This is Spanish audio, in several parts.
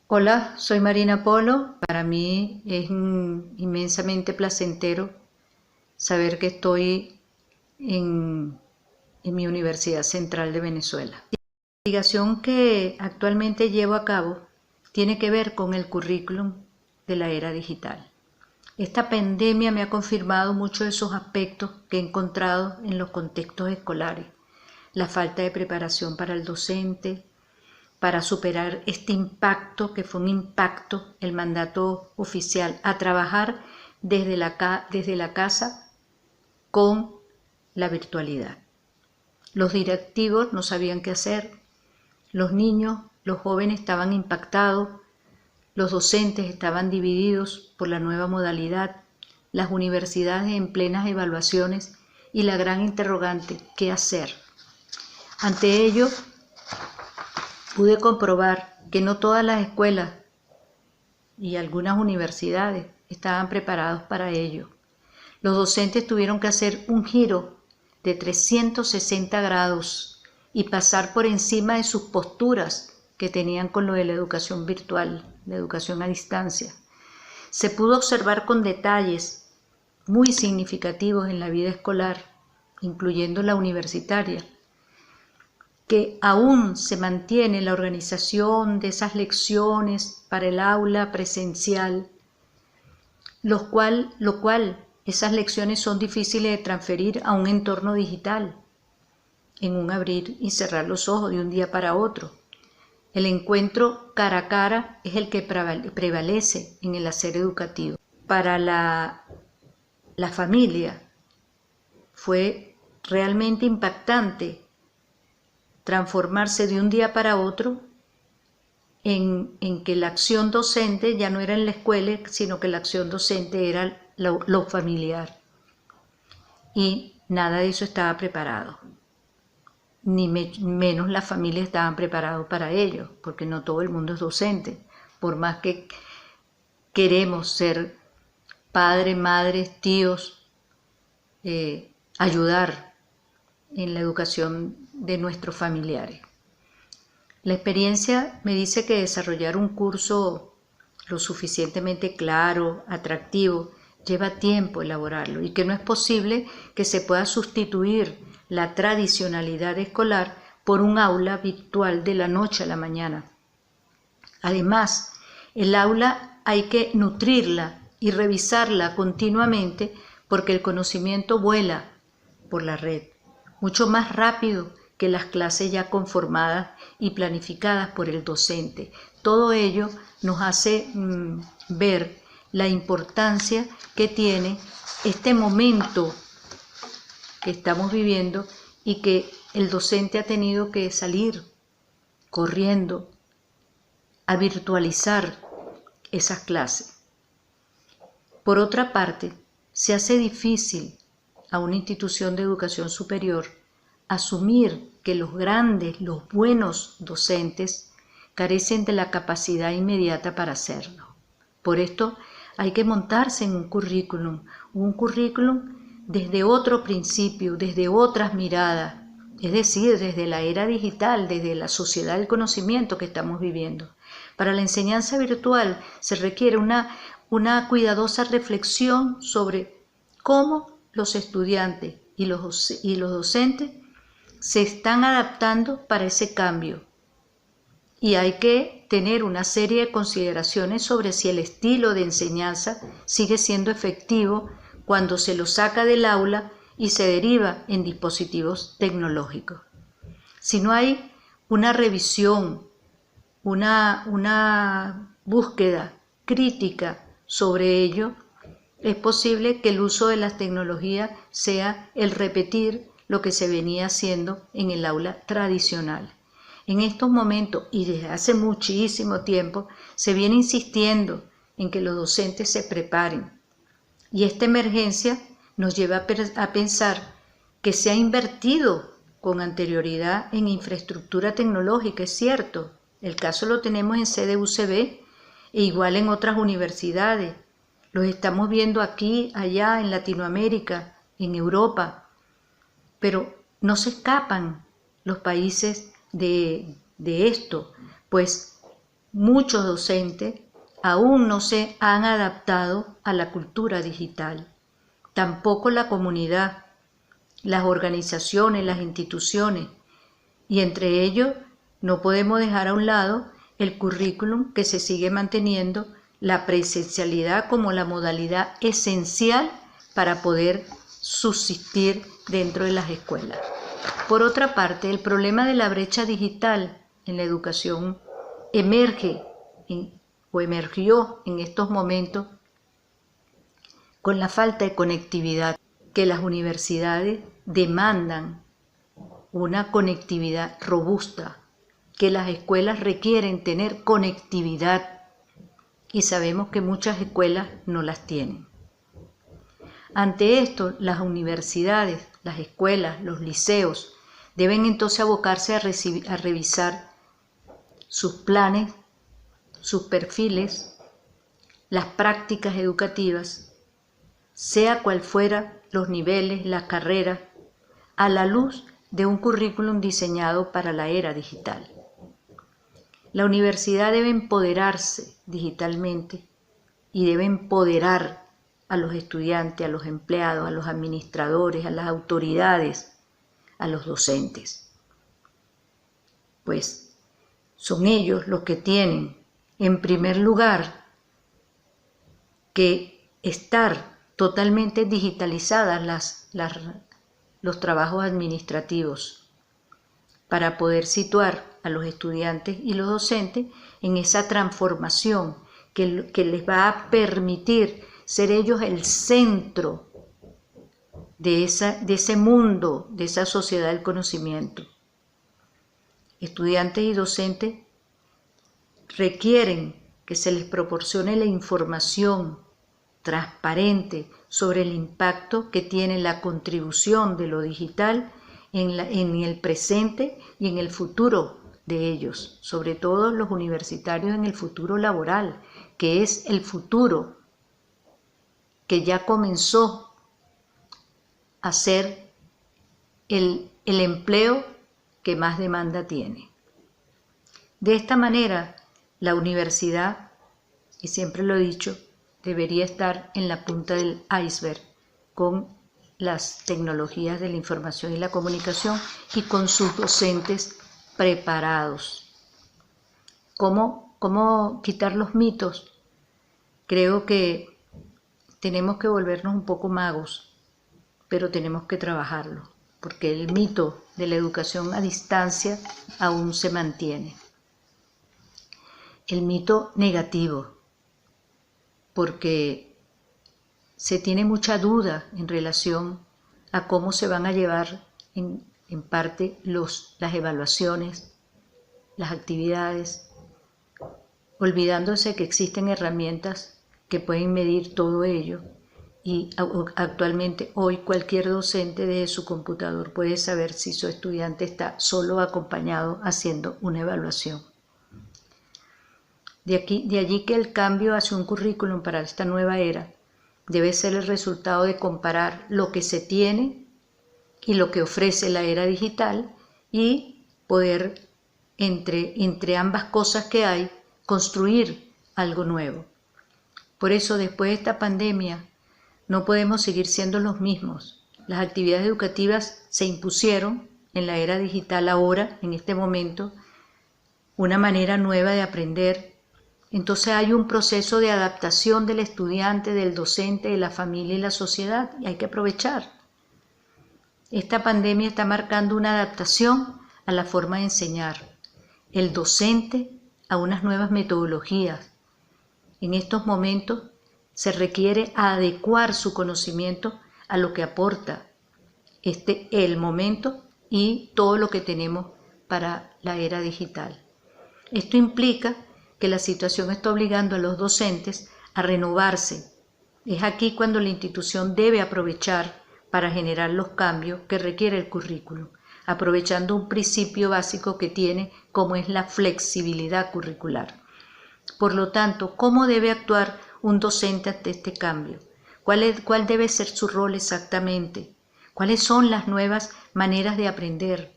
Hola, soy Marina Polo. Para mí es inmensamente placentero saber que estoy en, en mi Universidad Central de Venezuela. La investigación que actualmente llevo a cabo tiene que ver con el currículum de la era digital. Esta pandemia me ha confirmado muchos de esos aspectos que he encontrado en los contextos escolares. La falta de preparación para el docente, para superar este impacto, que fue un impacto, el mandato oficial, a trabajar desde la casa con la virtualidad. Los directivos no sabían qué hacer, los niños, los jóvenes estaban impactados, los docentes estaban divididos por la nueva modalidad, las universidades en plenas evaluaciones y la gran interrogante, ¿qué hacer? Ante ello, pude comprobar que no todas las escuelas y algunas universidades estaban preparados para ello. Los docentes tuvieron que hacer un giro de 360 grados y pasar por encima de sus posturas que tenían con lo de la educación virtual, la educación a distancia. Se pudo observar con detalles muy significativos en la vida escolar, incluyendo la universitaria, que aún se mantiene la organización de esas lecciones para el aula presencial, lo cual esas lecciones son difíciles de transferir a un entorno digital, en un abrir y cerrar los ojos de un día para otro. El encuentro cara a cara es el que prevalece en el hacer educativo. Para la familia fue realmente impactante transformarse de un día para otro en que la acción docente ya no era en la escuela, sino que la acción docente era lo familiar. Y nada de eso estaba preparado, ni menos las familias estaban preparadas para ello, porque no todo el mundo es docente. Por más que queremos ser padres, madres, tíos, ayudar en la educación de nuestros familiares. La experiencia me dice que desarrollar un curso lo suficientemente claro, atractivo, lleva tiempo elaborarlo y que no es posible que se pueda sustituir la tradicionalidad escolar por un aula virtual de la noche a la mañana. Además, el aula hay que nutrirla y revisarla continuamente porque el conocimiento vuela por la red, mucho más rápido que las clases ya conformadas y planificadas por el docente. Todo ello nos hace ver la importancia que tiene este momento que estamos viviendo y que el docente ha tenido que salir corriendo a virtualizar esas clases. Por otra parte, se hace difícil a una institución de educación superior asumir que los grandes, los buenos docentes carecen de la capacidad inmediata para hacerlo. Por esto hay que montarse en un currículum desde otro principio, desde otras miradas, es decir, desde la era digital, desde la sociedad del conocimiento que estamos viviendo. Para la enseñanza virtual se requiere una cuidadosa reflexión sobre cómo los estudiantes y los docentes se están adaptando para ese cambio. Y hay que tener una serie de consideraciones sobre si el estilo de enseñanza sigue siendo efectivo cuando se lo saca del aula y se deriva en dispositivos tecnológicos. Si no hay una revisión, una búsqueda crítica sobre ello, es posible que el uso de las tecnologías sea el repetir lo que se venía haciendo en el aula tradicional. En estos momentos y desde hace muchísimo tiempo se viene insistiendo en que los docentes se preparen y esta emergencia nos lleva a pensar que se ha invertido con anterioridad en infraestructura tecnológica, es cierto, el caso lo tenemos en CDUCB e igual en otras universidades, los estamos viendo aquí, allá, en Latinoamérica, en Europa, pero no se escapan los países de esto, pues muchos docentes aún no se han adaptado a la cultura digital. Tampoco la comunidad, las organizaciones, las instituciones, y entre ellos no podemos dejar a un lado el currículum que se sigue manteniendo la presencialidad como la modalidad esencial para poder subsistir dentro de las escuelas. Por otra parte, el problema de la brecha digital en la educación emergió en estos momentos con la falta de conectividad, que las universidades demandan una conectividad robusta, que las escuelas requieren tener conectividad y sabemos que muchas escuelas no las tienen. Ante esto, las universidades, las escuelas, los liceos deben entonces abocarse a revisar sus planes, sus perfiles, las prácticas educativas, sea cual fuera los niveles, las carreras, a la luz de un currículum diseñado para la era digital. La universidad debe empoderarse digitalmente y debe empoderar a los estudiantes, a los empleados, a los administradores, a las autoridades, a los docentes. Pues son ellos los que tienen, en primer lugar, que estar totalmente digitalizadas los trabajos administrativos para poder situar a los estudiantes y los docentes en esa transformación que les va a permitir ser ellos el centro de ese mundo, de esa sociedad del conocimiento. Estudiantes y docentes requieren que se les proporcione la información transparente sobre el impacto que tiene la contribución de lo digital en el presente y en el futuro de ellos, sobre todo los universitarios en el futuro laboral, que es el futuro que ya comenzó a ser el empleo que más demanda tiene. De esta manera, la universidad, y siempre lo he dicho, debería estar en la punta del iceberg con las tecnologías de la información y la comunicación y con sus docentes preparados. ¿Cómo quitar los mitos? Creo que tenemos que volvernos un poco magos, pero tenemos que trabajarlo, porque el mito de la educación a distancia aún se mantiene. El mito negativo, porque se tiene mucha duda en relación a cómo se van a llevar en parte las evaluaciones, las actividades, olvidándose que existen herramientas que pueden medir todo ello y actualmente hoy cualquier docente desde su computador puede saber si su estudiante está solo o acompañado haciendo una evaluación. De allí que el cambio hacia un currículum para esta nueva era debe ser el resultado de comparar lo que se tiene y lo que ofrece la era digital y poder entre ambas cosas que hay construir algo nuevo. Por eso después de esta pandemia no podemos seguir siendo los mismos. Las actividades educativas se impusieron en la era digital ahora, en este momento, una manera nueva de aprender. Entonces hay un proceso de adaptación del estudiante, del docente, de la familia y la sociedad, y hay que aprovechar. Esta pandemia está marcando una adaptación a la forma de enseñar. El docente a unas nuevas metodologías. En estos momentos se requiere adecuar su conocimiento a lo que aporta el momento y todo lo que tenemos para la era digital. Esto implica que la situación está obligando a los docentes a renovarse. Es aquí cuando la institución debe aprovechar para generar los cambios que requiere el currículum, aprovechando un principio básico que tiene como es la flexibilidad curricular. Por lo tanto, ¿cómo debe actuar un docente ante este cambio? ¿Cuál debe ser su rol exactamente? ¿Cuáles son las nuevas maneras de aprender?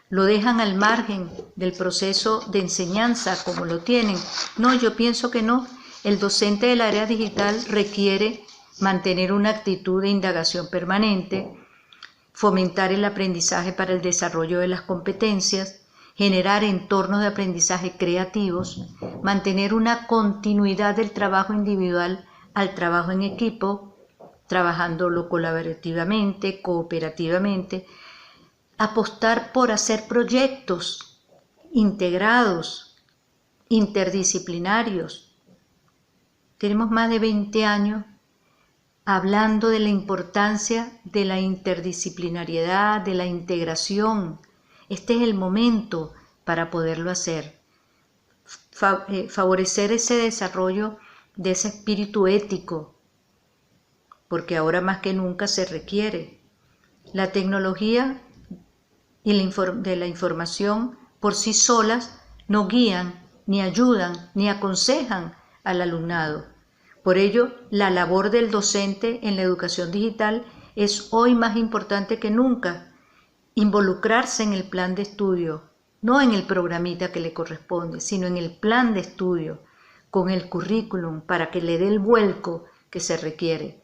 lo dejan al margen del proceso de enseñanza como lo tienen. No, yo pienso que no. El docente del área digital requiere mantener una actitud de indagación permanente, fomentar el aprendizaje para el desarrollo de las competencias, generar entornos de aprendizaje creativos, mantener una continuidad del trabajo individual al trabajo en equipo, trabajándolo colaborativamente, cooperativamente, apostar por hacer proyectos integrados, interdisciplinarios. Tenemos más de 20 años hablando de la importancia de la interdisciplinariedad, de la integración. Este es el momento para poderlo hacer. Favorecer ese desarrollo de ese espíritu ético, porque ahora más que nunca se requiere. La tecnología y de la información por sí solas no guían, ni ayudan, ni aconsejan al alumnado. Por ello, la labor del docente en la educación digital es hoy más importante que nunca. Involucrarse en el plan de estudio, no en el programita que le corresponde, sino en el plan de estudio, con el currículum, para que le dé el vuelco que se requiere.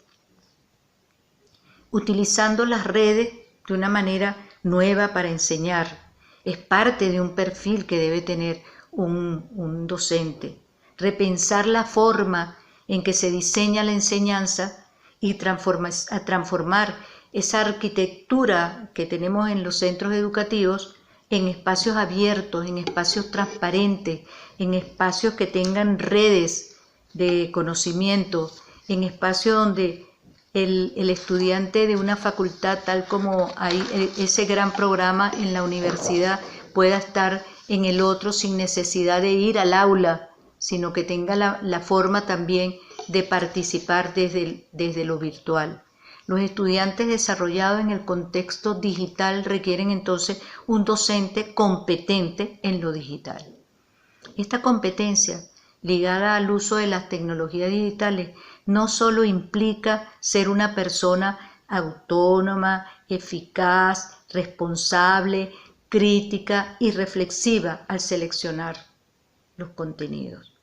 Utilizando las redes de una manera nueva para enseñar, es parte de un perfil que debe tener un docente. Repensar la forma en que se diseña la enseñanza y transformar esa arquitectura que tenemos en los centros educativos en espacios abiertos, en espacios transparentes, en espacios que tengan redes de conocimiento, en espacios donde el estudiante de una facultad, tal como hay ese gran programa en la universidad, pueda estar en el otro sin necesidad de ir al aula, sino que tenga la forma también de participar desde lo virtual. Los estudiantes desarrollados en el contexto digital requieren entonces un docente competente en lo digital. Esta competencia ligada al uso de las tecnologías digitales no solo implica ser una persona autónoma, eficaz, responsable, crítica y reflexiva al seleccionar los contenidos.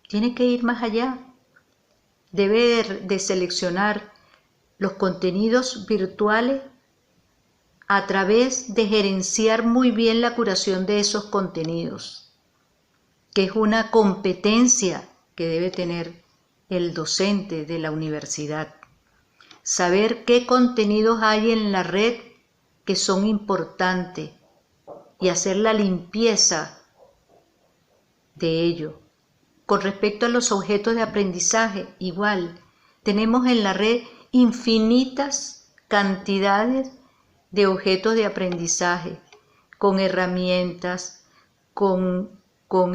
Tiene que ir más allá. Debe de seleccionar los contenidos virtuales a través de gerenciar muy bien la curación de esos contenidos, que es una competencia que debe tener el docente de la universidad. Saber qué contenidos hay en la red que son importantes y hacer la limpieza de ello. Con respecto a los objetos de aprendizaje, igual, tenemos en la red infinitas cantidades de objetos de aprendizaje, con herramientas, con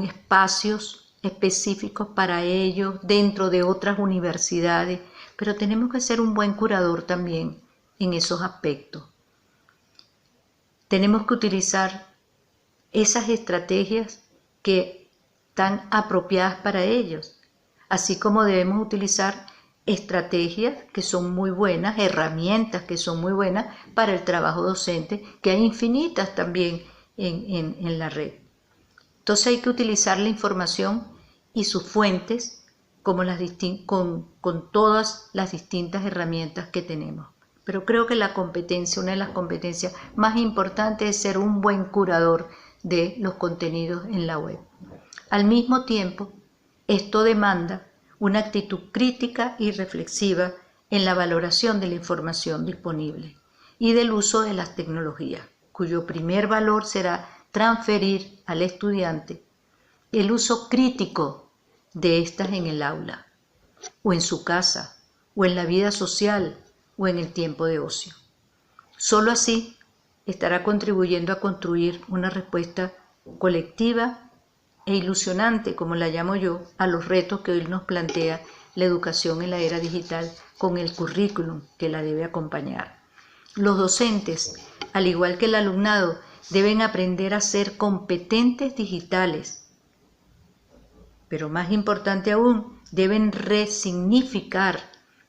espacios específicos para ellos dentro de otras universidades, pero tenemos que ser un buen curador también en esos aspectos. Tenemos que utilizar esas estrategias que están apropiadas para ellos, así como debemos utilizar estrategias que son muy buenas, herramientas que son muy buenas para el trabajo docente, que hay infinitas también en la red. Entonces hay que utilizar la información y sus fuentes como con todas las distintas herramientas que tenemos. Pero creo que la competencia, una de las competencias más importantes es ser un buen curador de los contenidos en la web. Al mismo tiempo, esto demanda una actitud crítica y reflexiva en la valoración de la información disponible y del uso de las tecnologías, cuyo primer valor será transferir al estudiante el uso crítico de estas en el aula, o en su casa, o en la vida social, o en el tiempo de ocio. Solo así estará contribuyendo a construir una respuesta colectiva e ilusionante, como la llamo yo, a los retos que hoy nos plantea la educación en la era digital con el currículum que la debe acompañar. Los docentes, al igual que el alumnado, deben aprender a ser competentes digitales, pero más importante aún, deben resignificar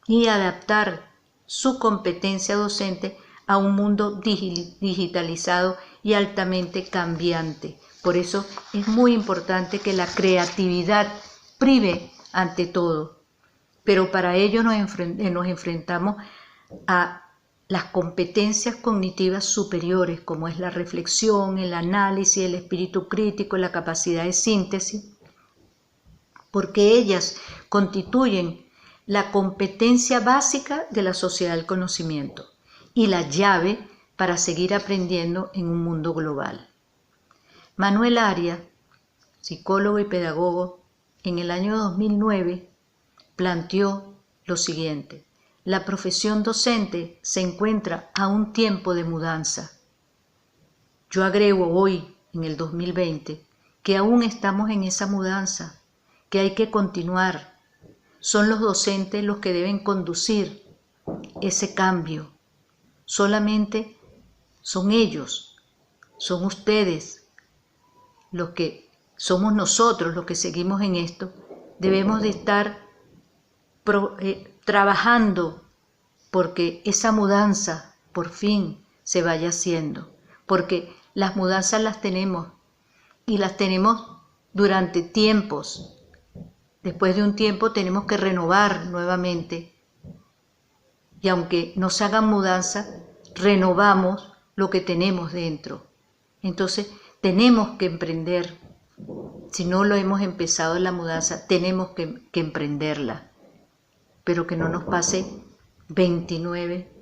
y adaptar su competencia docente a un mundo digitalizado y altamente cambiante. Por eso es muy importante que la creatividad prive ante todo. Pero para ello nos enfrentamos a las competencias cognitivas superiores, como es la reflexión, el análisis, el espíritu crítico, la capacidad de síntesis, porque ellas constituyen la competencia básica de la sociedad del conocimiento y la llave para seguir aprendiendo en un mundo global. Manuel Arias, psicólogo y pedagogo, en el año 2009 planteó lo siguiente: la profesión docente se encuentra a un tiempo de mudanza. Yo agrego hoy, en el 2020, que aún estamos en esa mudanza, que hay que continuar. Son los docentes los que deben conducir ese cambio. Solamente son ellos, son ustedes, los que somos nosotros los que seguimos en esto. Debemos de estar trabajando porque esa mudanza por fin se vaya haciendo, porque las mudanzas las tenemos y las tenemos durante tiempos. Después de un tiempo tenemos que renovar nuevamente y aunque no se hagan mudanzas, renovamos lo que tenemos dentro. Entonces tenemos que emprender. Si no lo hemos empezado en la mudanza, tenemos que emprenderla, pero que no nos pase 29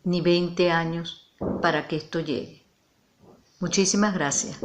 ni 20 años para que esto llegue. Muchísimas gracias.